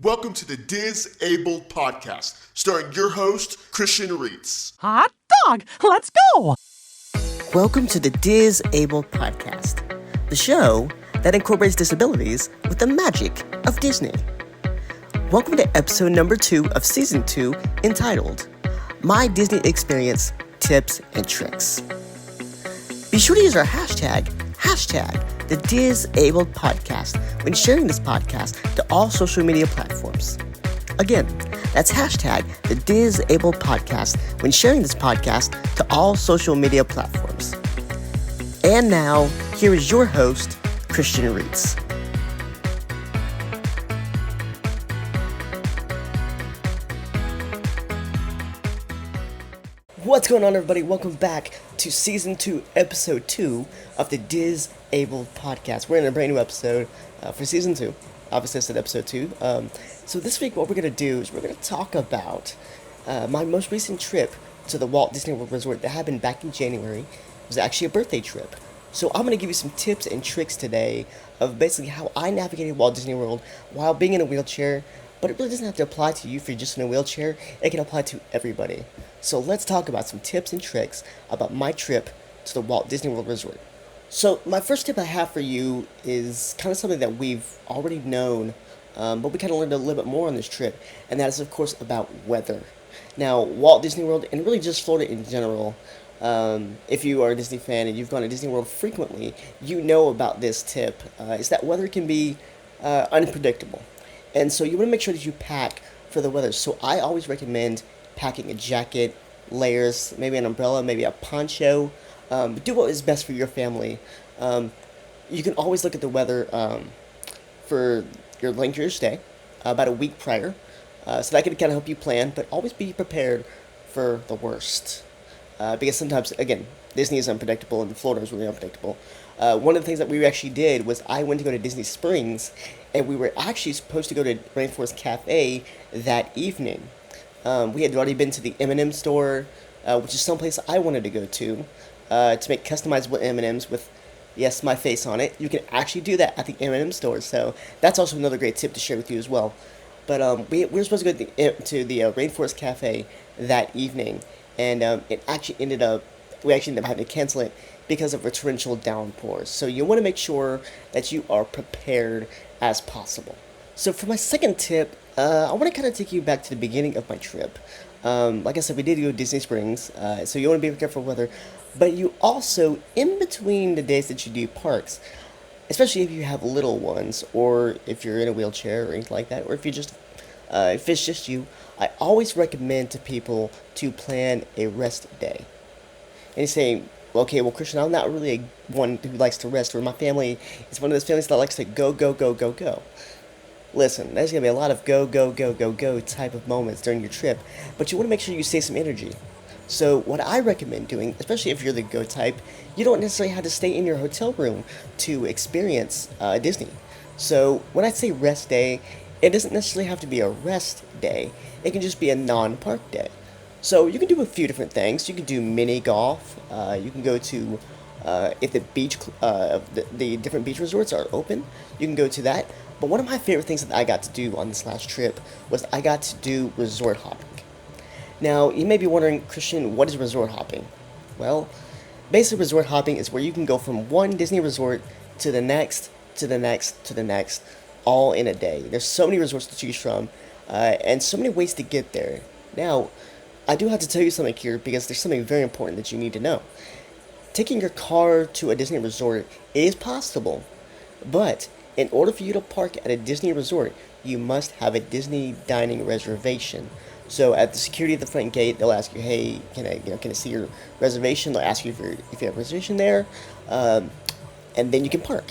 Welcome to the Disabled Podcast, starring your host, Christian Reitz. Hot dog, let's go! Welcome to the Disabled Podcast, the show that incorporates disabilities with the magic of Disney. Welcome to episode number 2 of season 2, entitled My Disney Experience Tips and Tricks. Be sure to use our hashtag the Disabled Podcast when sharing this podcast to all social media platforms. Again, that's hashtag the Disabled Podcast when sharing this podcast to all social media platforms. And now, here is your host, Christian Reitz. What's going on, everybody? Welcome back to Season 2, Episode 2 of the Disabled Podcast. We're in a brand new episode for Season 2. Obviously, I said Episode 2. So this week, what we're going to do is we're going to talk about my most recent trip to the Walt Disney World Resort that happened back in January. It was actually a birthday trip. So I'm going to give you some tips and tricks today of basically how I navigated Walt Disney World while being in a wheelchair. But it really doesn't have to apply to you if you're just in a wheelchair. It can apply to everybody. So let's talk about some tips and tricks about my trip to the Walt Disney World Resort. So my first tip I have for you is kind of something that we've already known, but we kind of learned a little bit more on this trip, and that is, of course, about weather. Now, Walt Disney World, and really just Florida in general, if you are a Disney fan and you've gone to Disney World frequently, you know about this tip, is that weather can be unpredictable. And so you want to make sure that you pack for the weather. So I always recommend packing a jacket, layers, maybe an umbrella, maybe a poncho. Do what is best for your family. You can always look at the weather for your length of your stay about a week prior. So that can kind of help you plan, but always be prepared for the worst. Because sometimes, again, Disney is unpredictable and Florida is really unpredictable. One of the things that we actually did was I went to go to Disney Springs, and we were actually supposed to go to Rainforest Cafe that evening. We had already been to the M&M store, which is someplace I wanted to go to make customizable M&Ms with, yes, my face on it. You can actually do that at the M&M store, so that's also another great tip to share with you as well. But we were supposed to go to the Rainforest Cafe that evening, and we actually ended up having to cancel it because of a torrential downpour. So you want to make sure that you are prepared as possible. So for my second tip, I want to kind of take you back to the beginning of my trip. Like I said, we did go to Disney Springs, so you want to be careful with weather. But you also, in between the days that you do parks, especially if you have little ones, or if you're in a wheelchair or anything like that, or if it's just you, I always recommend to people to plan a rest day. And you say, okay, well, Christian, I'm not really one who likes to rest, or my family is one of those families that likes to go, go, go, go, go. Listen, there's going to be a lot of go, go, go, go, go type of moments during your trip, but you want to make sure you save some energy. So what I recommend doing, especially if you're the go type, you don't necessarily have to stay in your hotel room to experience Disney. So when I say rest day, it doesn't necessarily have to be a rest day. It can just be a non-park day. So you can do a few different things. You can do mini golf. You can go to, if the the different beach resorts are open, you can go to that. But one of my favorite things that I got to do on this last trip was I got to do resort hopping. Now, you may be wondering, Christian, what is resort hopping? Well, basically resort hopping is where you can go from one Disney resort to the next, to the next, to the next, all in a day. There's so many resorts to choose from, and so many ways to get there. Now, I do have to tell you something here because there's something very important that you need to know. Taking your car to a Disney resort is possible, but in order for you to park at a Disney resort, you must have a Disney dining reservation. So at the security at the front gate, they'll ask you, "Hey, can I see your reservation?" They'll ask you if you have a reservation there, and then you can park.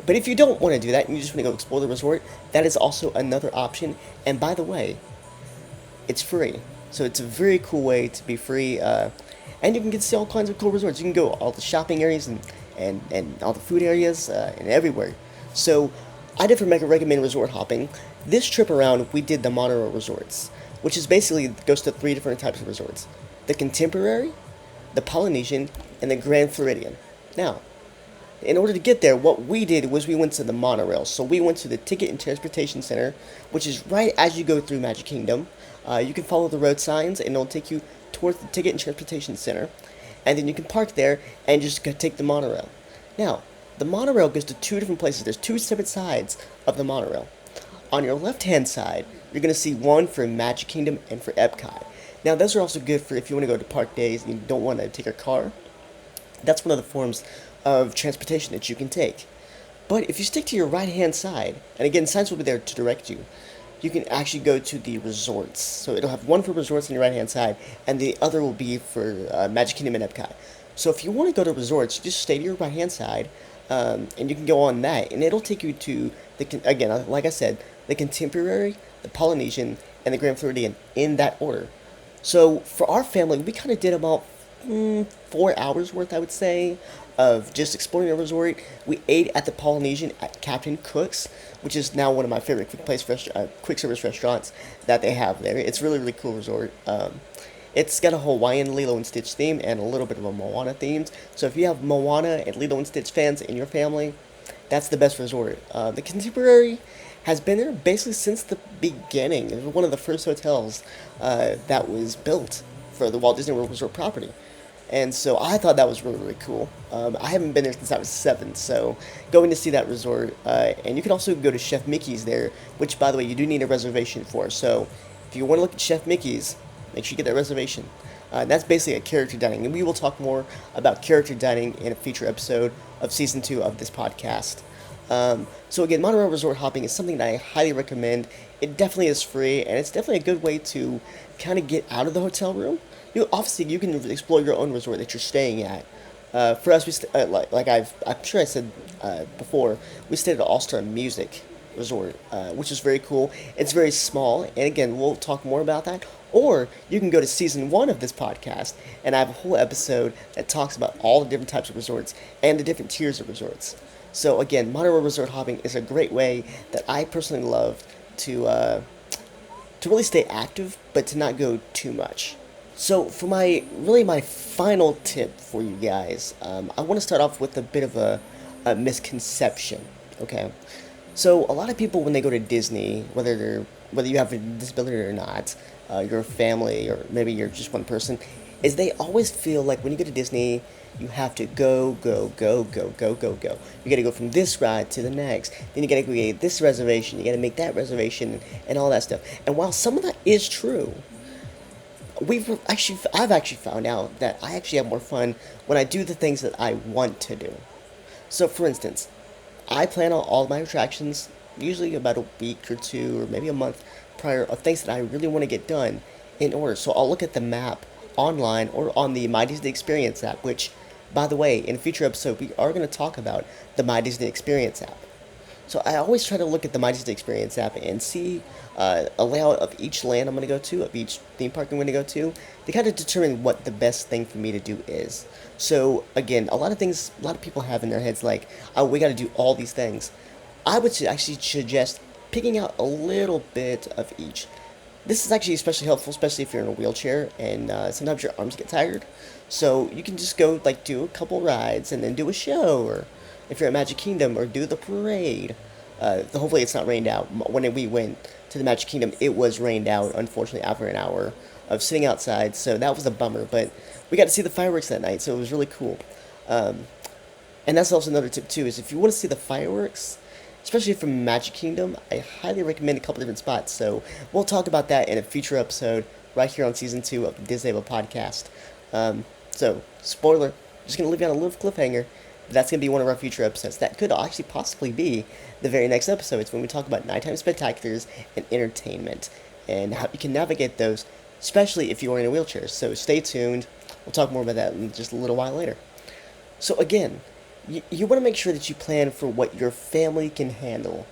But if you don't want to do that and you just want to go explore the resort, that is also another option. And by the way, it's free. So it's a very cool way to be free, and you can get to see all kinds of cool resorts. You can go all the shopping areas and all the food areas and everywhere. So I definitely recommend resort hopping. This trip around, we did the monorail resorts, which is basically goes to 3 different types of resorts: the Contemporary, the Polynesian, and the Grand Floridian. Now, In order to get there, what we did was we went to the monorail. So we went to the Ticket and Transportation Center, which is right as you go through Magic Kingdom. You can follow the road signs, and it'll take you towards the Ticket and Transportation Center. And then you can park there and just take the monorail. Now, the monorail goes to two different places. There's two separate sides of the monorail. On your left-hand side, you're going to see one for Magic Kingdom and for Epcot. Now, those are also good for if you want to go to park days and you don't want to take your car. That's one of the forms of transportation that you can take. But if you stick to your right-hand side, and again, signs will be there to direct you, you can actually go to the resorts. So it'll have one for resorts on your right-hand side, and the other will be for Magic Kingdom and Epcot. So if you want to go to resorts, you just stay to your right-hand side, and you can go on that, and it'll take you to again, like I said, the Contemporary, the Polynesian, and the Grand Floridian in that order. So for our family, we kind of did about 4 hours worth, I would say, of just exploring the resort. We ate at the Polynesian at Captain Cook's, which is now one of my favorite quick service restaurants that they have there. It's really, really cool resort. It's got a Hawaiian Lilo and Stitch theme and a little bit of a Moana theme. So if you have Moana and Lilo and Stitch fans in your family, that's the best resort. The Contemporary has been there basically since the beginning. It was one of the first hotels that was built for the Walt Disney World Resort property. And so I thought that was really, really cool. I haven't been there since I was 7, so going to see that resort. And you can also go to Chef Mickey's there, which, by the way, you do need a reservation for. So if you want to look at Chef Mickey's, make sure you get that reservation. That's basically a character dining, and we will talk more about character dining in a future episode of Season 2 of this podcast. So again, monorail resort hopping is something that I highly recommend. It definitely is free, and it's definitely a good way to kind of get out of the hotel room. Obviously, you can explore your own resort that you're staying at. For us, I'm sure I said before, we stayed at All Star Music Resort, which is very cool. It's very small, and again, we'll talk more about that. Or you can go to Season 1 of this podcast, and I have a whole episode that talks about all the different types of resorts and the different tiers of resorts. So again, monorail resort hopping is a great way that I personally love to really stay active, but to not go too much. So for my final tip for you guys, I want to start off with a bit of a misconception. Okay, so a lot of people when they go to Disney, whether you have a disability or not, you're a family or maybe you're just one person, is they always feel like when you go to Disney, you have to go, go, go, go, go, go, go. You gotta go from this ride to the next. Then you gotta go get this reservation. You gotta make that reservation and all that stuff. And while some of that is true, I've actually found out that I actually have more fun when I do the things that I want to do. So, for instance, I plan on all of my attractions usually about a week or two or maybe a month prior of things that I really want to get done in order. So I'll look at the map online or on the My Disney Experience app, which, by the way, in a future episode, we are going to talk about the My Disney Experience app. So I always try to look at the My Disney Experience app and see a layout of each land I'm going to go to, of each theme park I'm going to go to kind of determine what the best thing for me to do is. So again, a lot of people have in their heads like, oh, we got to do all these things. I would actually suggest picking out a little bit of each. This is actually especially helpful, especially if you're in a wheelchair and sometimes your arms get tired. So you can just go do a couple rides and then do a show, or if you're at Magic Kingdom, or do the parade. Hopefully it's not rained out. When we went to the Magic Kingdom, it was rained out, unfortunately, after an hour of sitting outside, so that was a bummer, but we got to see the fireworks that night, so it was really cool. And that's also another tip, too, is if you want to see the fireworks, especially from Magic Kingdom, I highly recommend a couple different spots, so we'll talk about that in a future episode right here on Season 2 of the Disable Podcast. So, spoiler, just going to leave you on a little cliffhanger. That's going to be one of our future episodes. That could actually possibly be the very next episode. It's when we talk about nighttime spectaculars and entertainment and how you can navigate those, especially if you are in a wheelchair. So stay tuned. We'll talk more about that in just a little while later. So again, you want to make sure that you plan for what your family can handle.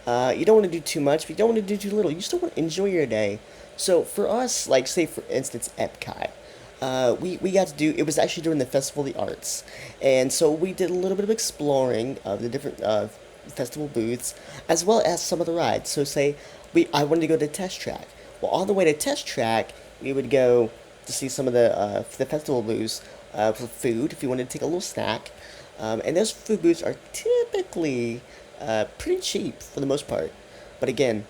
You don't want to do too much, but you don't want to do too little. You still want to enjoy your day. So for us, say for instance, Epcot. We got to do, it was actually during the Festival of the Arts, and so we did a little bit of exploring of the different festival booths, as well as some of the rides. So I wanted to go to Test Track. Well, on the way to Test Track, we would go to see some of the festival booths for food, if you wanted to take a little snack. And those food booths are typically pretty cheap for the most part. But again,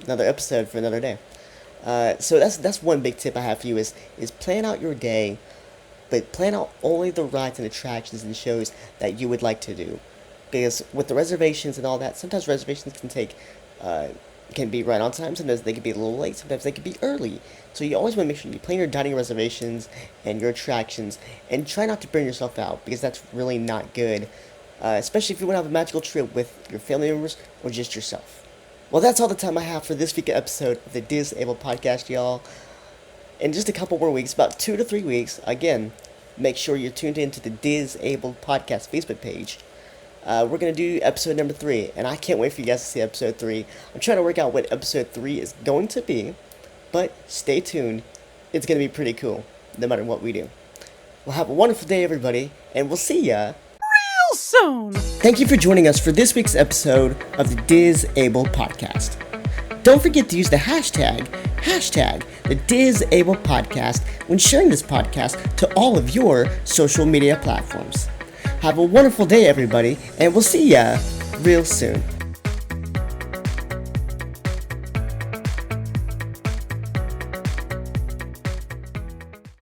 another episode for another day. So that's one big tip I have for you is plan out your day, but plan out only the rides and attractions and shows that you would like to do. Because with the reservations and all that, sometimes reservations can be right on time, sometimes they can be a little late, sometimes they can be early. So you always want to make sure you plan your dining reservations and your attractions, and try not to burn yourself out, because that's really not good, especially if you want to have a magical trip with your family members or just yourself. Well, that's all the time I have for this week's episode of the Disabled Podcast, y'all. In just a couple more weeks, about 2 to 3 weeks, again, make sure you're tuned in to the Disabled Podcast Facebook page. We're going to do episode number 3, and I can't wait for you guys to see episode 3. I'm trying to work out what episode 3 is going to be, but stay tuned. It's going to be pretty cool, no matter what we do. Well, have a wonderful day, everybody, and we'll see ya Real soon. Thank you for joining us for this week's episode of the Disabled Podcast. Don't forget to use the hashtag the Disabled Podcast when sharing this podcast to all of your social media platforms. Have a wonderful day, everybody, and we'll see ya real soon.